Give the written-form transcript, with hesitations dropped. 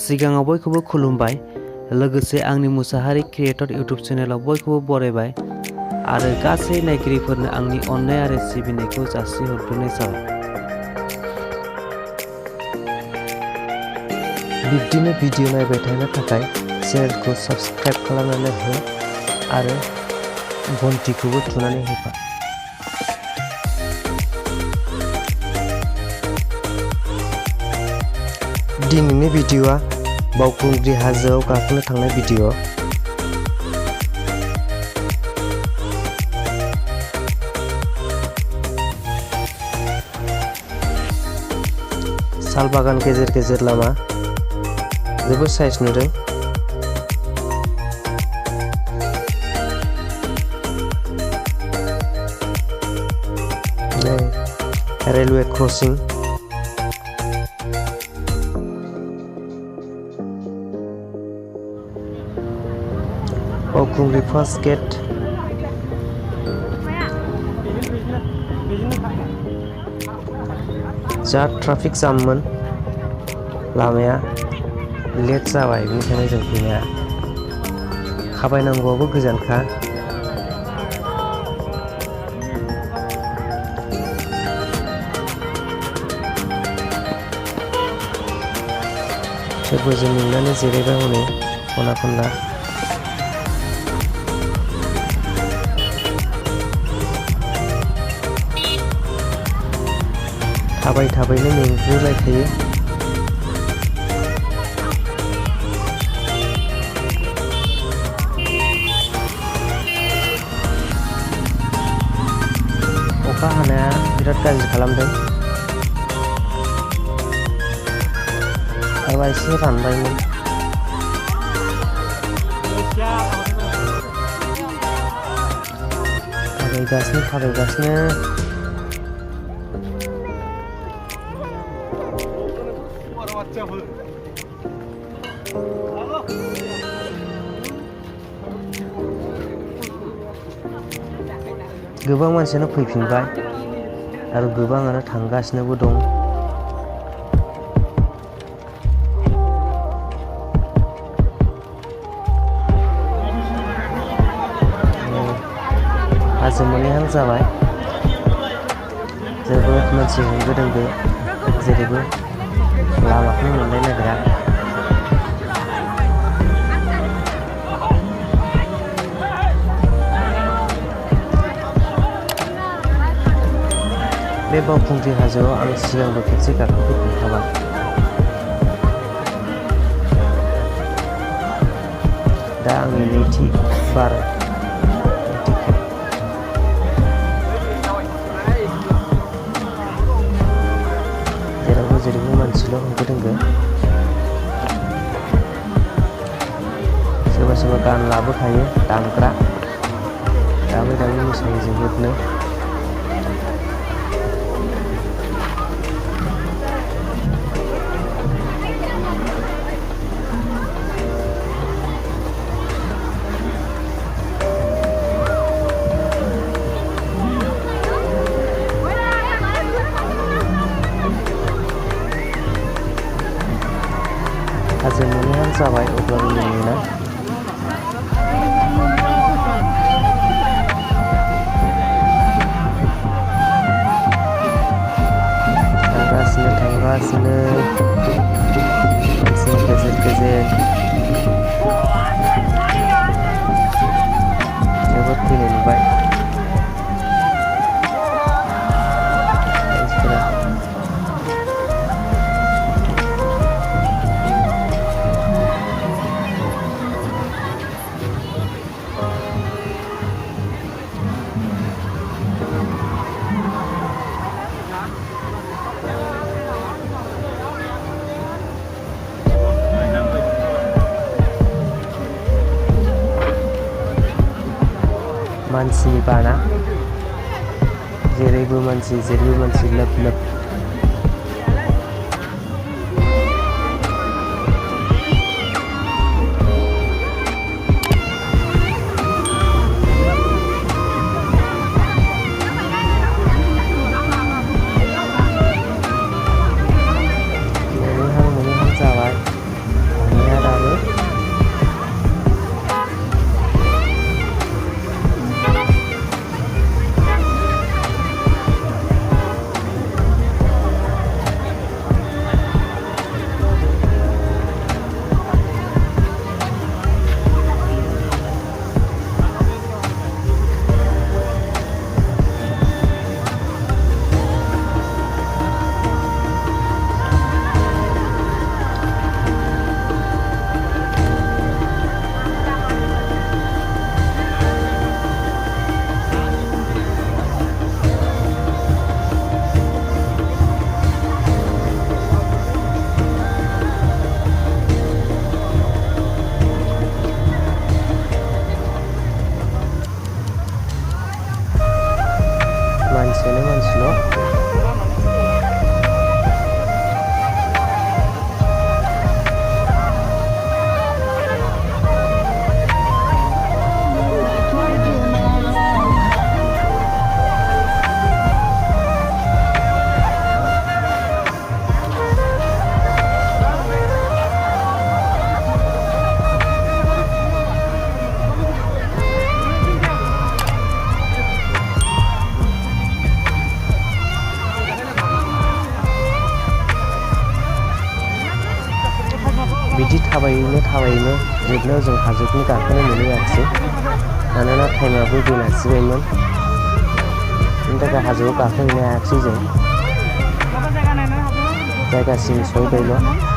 सिगाङाव बयखौबो खुलुमबाय लोगोसे आंनि मुसाहारि क्रिएटर इउटुब चेनेलाव बयखौबो बरायबाय आरो गासै नायगिरिफोरनो आंनि अननाय आरो सिबिनायखौ जासिहरग्रोनाय जाबाय। बिब्दिनो भिडिअ नायबाय थानो थाखाय चेनेलखौ साबस्क्राइब खालामनानै हो आरो घन्टिखौबो थुनानै होफा। दिनैनि भिडिअआ बावखुंग्रि हाजोआव गाखोनो थांनाय भिडिअ। साल बागान गेजेर गेजेर लामा जोबोद साइज नुदों। रेलवे क्रसिं बावखुंग्रि फार्स्ट गेट जा ट्राफिक जाममोन लामाया लेट जाबाय बेनिखायनो जों फैनाया थाबायनांगौआबो गोजानखा। थेवबो जों नुनानै जिरायबाय हनै खना खनला। थाबाय थाबायनो मेंग्रुलायखायो। अखा हानाया बिराद गाज्रि खालामदों। एबा एसे रानबायमोन। थाबायगासिनो गोबां मानसियानो फैफिनबाय आरो गोबाङानो थांगासिनोबो दं। हाजो मोनहैहां जाबाय। जोबोद मानसि होंगो दोंगो जेरैबो लामाखौनो मोनलाय नागिरा। बे बावखुंग्रि हाजोआव आं सिगांबो खेबसे गाखोफेरखांबाय। दा आंनि नैथि बार जेरावबो जेरैबो मानसिल' होंगो दोंगो। सोरबा सोरबा गान लाबोखायो दामग्रा दामै दामै मोसायो जोबोदनो। हाजो मोनहैहां जाबाय अब्लाबो मोना। थांगासिनो गेजेर गेजेर जोबोद फैनाय नुबाय। मानसिनि बाना जेरैबो मानसि लोब लोब। मोनहैहां जाबाय। बिदि थाबायनो जोबनायाव जों हाजोखौनो गाखोनो मोनहैयाखिसै मानोना टाइमाबो बेलासिबायमोन बेनि थाखाय हाजोआव गाखोहैनो हायाखिसै जों जायगासिम सहैबायल'